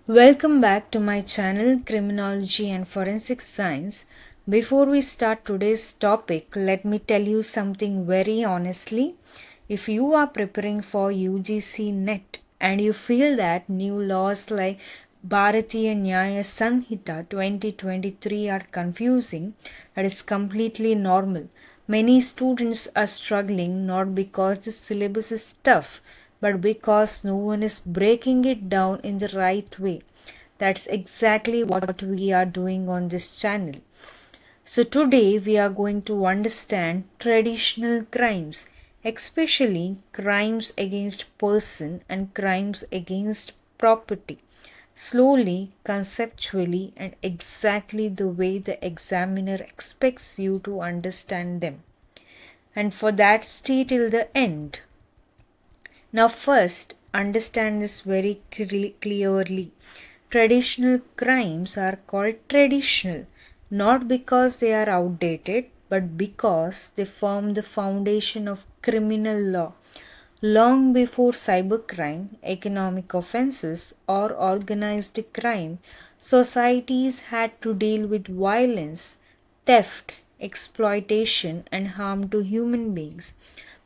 Welcome back to my channel Criminology and Forensic Science. Before we start today's topic, let me tell you something very honestly. If you are preparing for UGC NET and you feel that new laws like Bharatiya Nyaya Sanhita 2023 are confusing, that is completely normal. Many students are struggling not because the syllabus is tough, but because no one is breaking it down in the right way. That's exactly what we are doing on this channel. So today we are going to understand traditional crimes, especially crimes against person and crimes against property, slowly, conceptually, and exactly the way the examiner expects you to understand them. And for that, stay till the end. Now, first, understand this very clearly. Traditional crimes are called traditional, not because they are outdated, but because they form the foundation of criminal law. Long before cybercrime, economic offenses, or organized crime, societies had to deal with violence, theft, exploitation, and harm to human beings.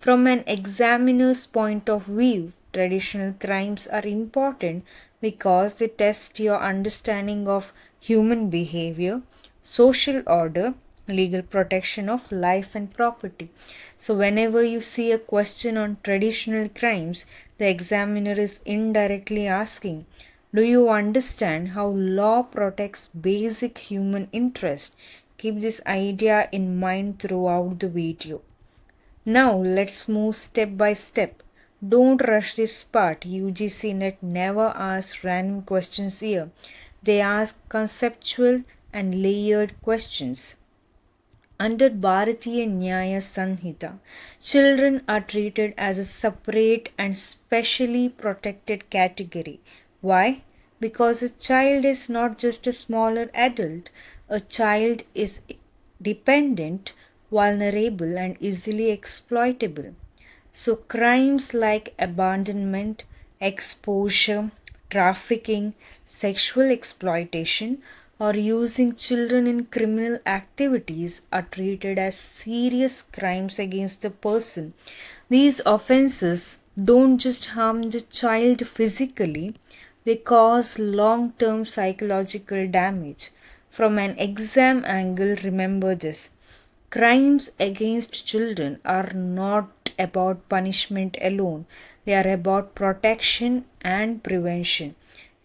From an examiner's point of view, traditional crimes are important because they test your understanding of human behavior, social order, legal protection of life and property. So, whenever you see a question on traditional crimes, the examiner is indirectly asking, do you understand how law protects basic human interest? Keep this idea in mind throughout the video. Now let's move step by step. Don't rush this part. UGC NET never asks random questions here. They ask conceptual and layered questions. Under Bharatiya Nyaya Sanhita, children are treated as a separate and specially protected category. Why? Because a child is not just a smaller adult. A child is dependent, vulnerable, and easily exploitable. So, crimes like abandonment, exposure, trafficking, sexual exploitation, or using children in criminal activities are treated as serious crimes against the person. These offenses don't just harm the child physically, they cause long term psychological damage. From an exam angle, remember this. Crimes against children are not about punishment alone, they are about protection and prevention.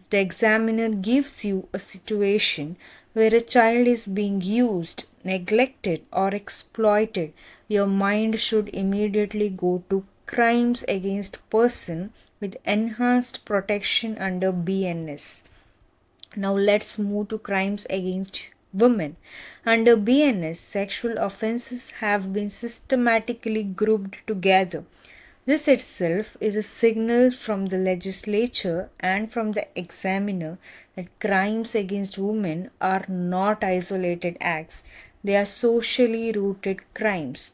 If the examiner gives you a situation where a child is being used, neglected, or exploited, your mind should immediately go to crimes against person with enhanced protection under BNS. Now let's move to crimes against women. Under BNS, sexual offenses have been systematically grouped together. This itself is a signal from the legislature and from the examiner that crimes against women are not isolated acts, they are socially rooted crimes.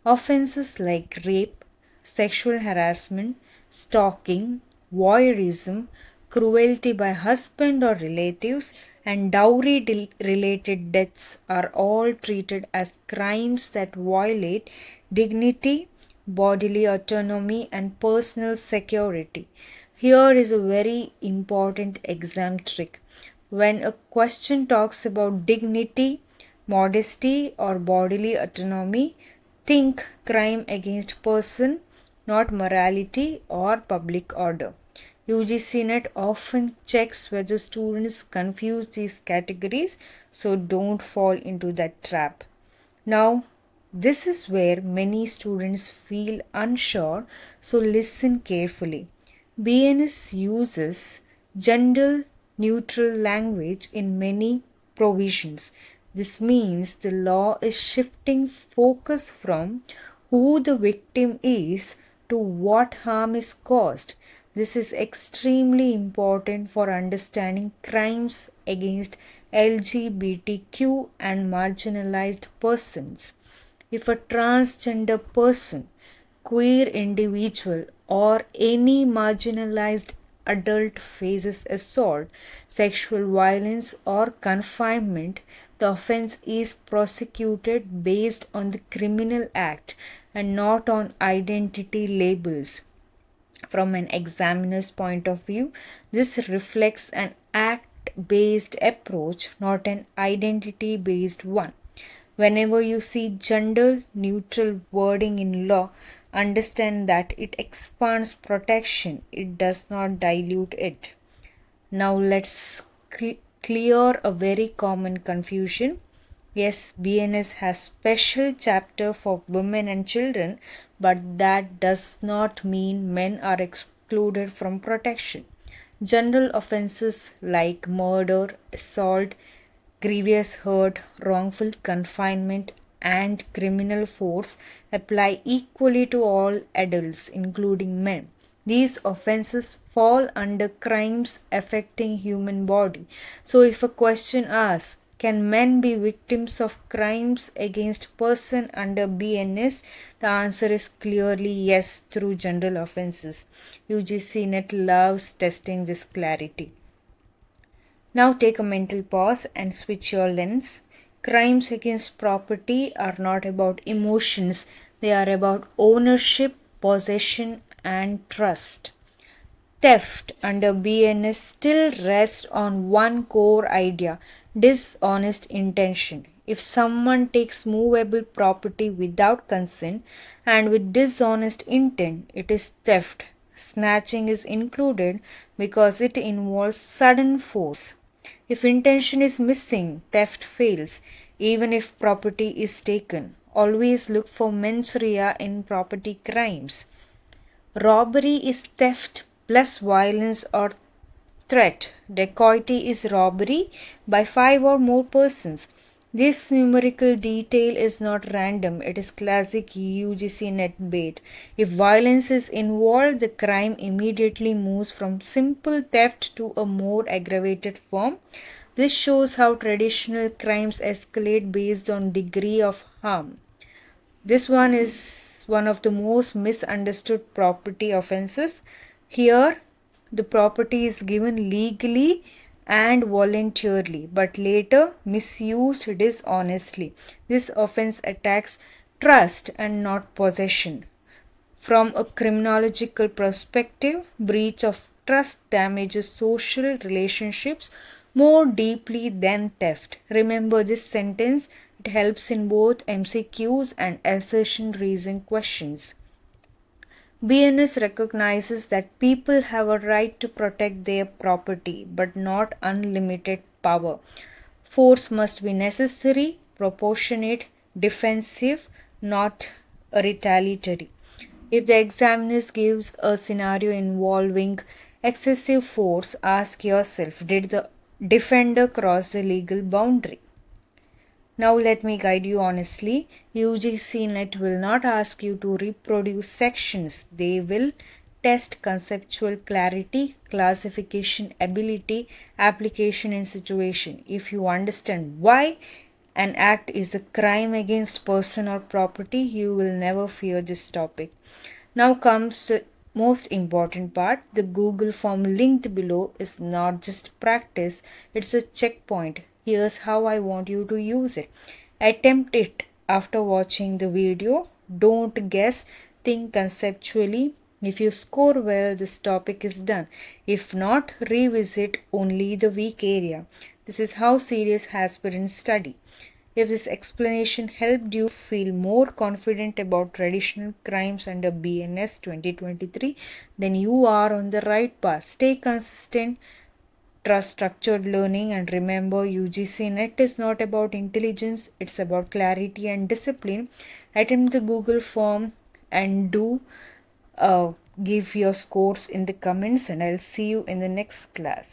Offenses like rape, sexual harassment, stalking, voyeurism, cruelty by husband or relatives, and dowry related deaths are all treated as crimes that violate dignity, bodily autonomy, and personal security. Here is a very important exam trick. When a question talks about dignity, modesty, or bodily autonomy, think crime against person, not morality or public order. UGC NET often checks whether students confuse these categories, so don't fall into that trap. Now, this is where many students feel unsure, so listen carefully. BNS uses gender neutral language in many provisions. This means the law is shifting focus from who the victim is to what harm is caused. This is extremely important for understanding crimes against LGBTQ and marginalized persons. If a transgender person, queer individual, or any marginalized adult faces assault, sexual violence, or confinement, the offense is prosecuted based on the criminal act and not on identity labels. From an examiner's point of view, this reflects an act-based approach, not an identity-based one. Whenever you see gender-neutral wording in law, understand that it expands protection, it does not dilute it. Now let's clear a very common confusion. Yes, BNS has special chapter for women and children, but that does not mean men are excluded from protection. General offenses like murder, assault, grievous hurt, wrongful confinement, and criminal force apply equally to all adults, including men. These offenses fall under crimes affecting human body. So if a question asks, can men be victims of crimes against person under BNS? The answer is clearly yes through general offenses. UGC NET loves testing this clarity. Now take a mental pause and switch your lens. Crimes against property are not about emotions, they are about ownership, possession, and trust. Theft under BNS still rests on one core idea: dishonest intention. If someone takes movable property without consent and with dishonest intent, it is theft. Snatching is included because it involves sudden force. If intention is missing, theft fails, even if property is taken. Always look for mens rea in property crimes. Robbery is theft plus violence or threat. Dacoity is robbery by 5 or more persons. This numerical detail is not random, it is classic UGC net bait. If violence is involved, the crime immediately moves from simple theft to a more aggravated form. This shows how traditional crimes escalate based on degree of harm. This one is one of the most misunderstood property offenses. Here, the property is given legally and voluntarily, but later misused dishonestly. This offense attacks trust and not possession. From a criminological perspective, breach of trust damages social relationships more deeply than theft. Remember this sentence, it helps in both MCQs and assertion reason questions. BNS recognizes that people have a right to protect their property, but not unlimited power. Force must be necessary, proportionate, defensive, not retaliatory. If the examiner gives a scenario involving excessive force, ask yourself, did the defender cross the legal boundary? Now let me guide you honestly. UGC NET will not ask you to reproduce sections. They will test conceptual clarity, classification ability, application and situation. If you understand why an act is a crime against person or property, you will never fear this topic. Now comes the most important part. The Google form linked below is not just practice, it's a checkpoint. Here's how I want you to use it. Attempt it after watching the video. Don't guess, think conceptually. If you score well, this topic is done. If not, revisit only the weak area. This is how serious aspirants study. If this explanation helped you feel more confident about traditional crimes under BNS 2023, then you are on the right path. Stay consistent, trust structured learning, and remember UGC NET is not about intelligence, it's about clarity and discipline. Attempt the Google form and do give your scores in the comments, and I'll see you in the next class.